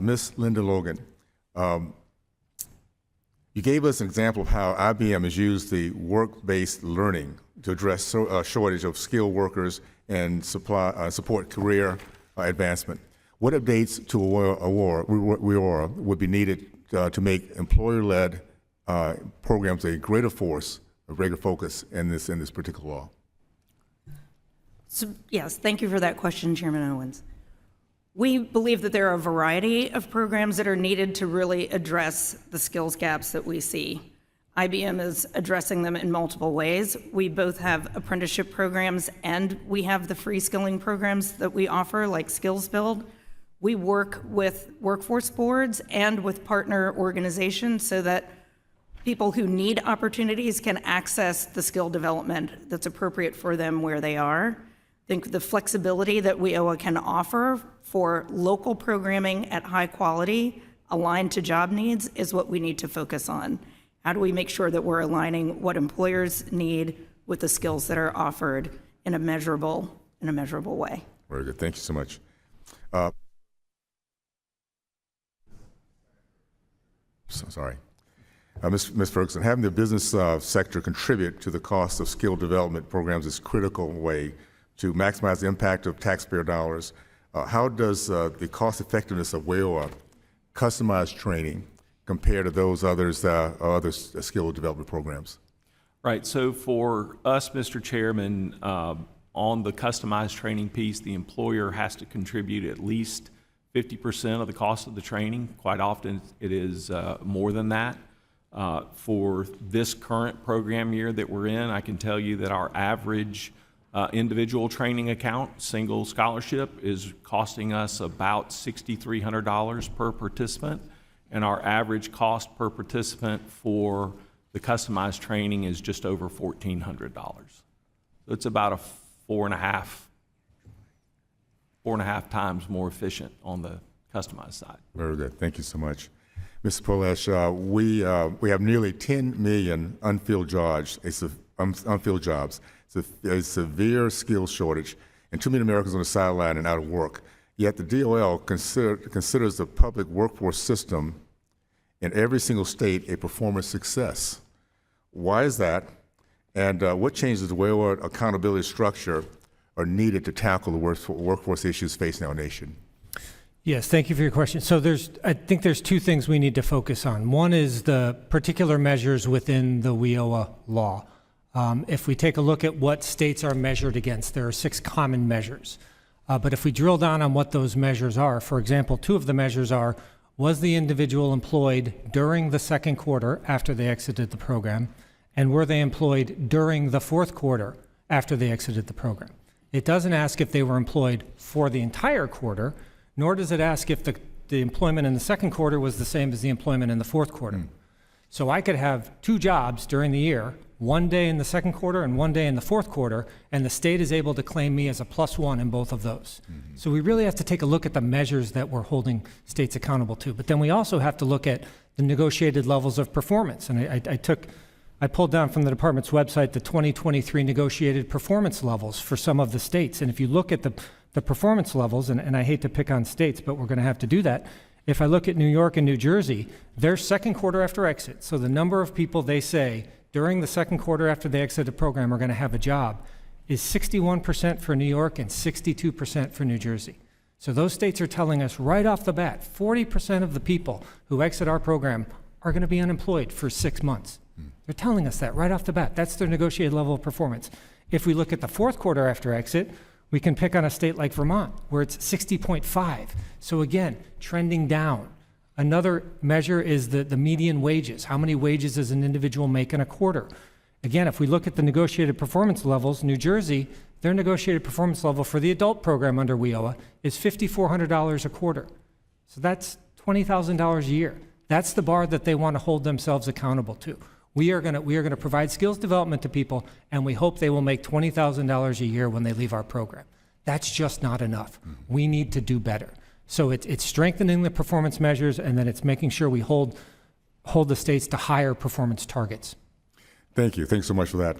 Ms. Linda Logan, you gave us an example of how IBM has used the work-based learning to address a shortage of skilled workers and support career advancement. What updates to Aurora would be needed to make employer-led programs a greater force, a greater focus in this particular law? So, yes, thank you for that question, Chairman Owens. We believe that there are a variety of programs that are needed to really address the skills gaps that we see. IBM is addressing them in multiple ways. We both have apprenticeship programs and we have the free skilling programs that we offer, like Skills Build. We work with workforce boards and with partner organizations so that people who need opportunities can access the skill development that's appropriate for them where they are. I think the flexibility that WIOA can offer for local programming at high quality, aligned to job needs, is what we need to focus on. How do we make sure that we're aligning what employers need with the skills that are offered in a measurable way? Very good. Thank you so much. Ms. Ferguson, having the business sector contribute to the cost of skill development programs is a critical way to maximize the impact of taxpayer dollars. How does the cost effectiveness of WIOA customized training compare to those other skill development programs? Right, so for us, Mr. Chairman, on the customized training piece, the employer has to contribute at least 50% of the cost of the training. Quite often it is more than that. For this current program year that we're in, I can tell you that our average individual training account, single scholarship, is costing us about $6,300 per participant, and our average cost per participant for the customized training is just over $1,400. So it's about a four and a half times more efficient on the customized side. Very good. Thank you so much. Mr. Polesh, we have nearly 10 million unfilled jobs. It's a severe skills shortage, and 2 million Americans on the sideline and out of work. Yet the DOL considers the public workforce system in every single state a performance success. Why is that? And what changes the WIOA accountability structure are needed to tackle the workforce issues facing our nation? Yes, thank you for your question. So I think there's two things we need to focus on. One is the particular measures within the WIOA law. If we take a look at what states are measured against, there are 6 common measures. But if we drill down on what those measures are, for example, 2 of the measures are, was the individual employed during the second quarter after they exited the program, and were they employed during the fourth quarter after they exited the program? It doesn't ask if they were employed for the entire quarter, nor does it ask if the employment in the second quarter was the same as the employment in the fourth quarter. So I could have 2 jobs during the year, 1 day in the second quarter and 1 day in the fourth quarter, and the state is able to claim me as a +1 in both of those. So we really have to take a look at the measures that we're holding states accountable to. But then we also have to look at the negotiated levels of performance. And I pulled down from the department's website the 2023 negotiated performance levels for some of the states. And if you look at the performance levels, and I hate to pick on states, but we're going to have to do that. If I look at New York and New Jersey, their second quarter after exit, so the number of people they say during the second quarter after they exit the program are going to have a job, is 61% for New York and 62% for New Jersey. So those states are telling us right off the bat, 40% of the people who exit our program are going to be unemployed for 6 months. They're telling us that right off the bat. That's their negotiated level of performance. If we look at the fourth quarter after exit, we can pick on a state like Vermont, where it's 60.5. So again, trending down. Another measure is the median wages. How many wages does an individual make in a quarter? Again, if we look at the negotiated performance levels, New Jersey, their negotiated performance level for the adult program under WIOA is $5,400 a quarter. So that's $20,000 a year. That's the bar that they want to hold themselves accountable to. We are going to provide skills development to people, and we hope they will make $20,000 a year when they leave our program. That's just not enough. We need to do better. So it's strengthening the performance measures, and then it's making sure we hold the states to higher performance targets. Thank you. Thanks so much for that.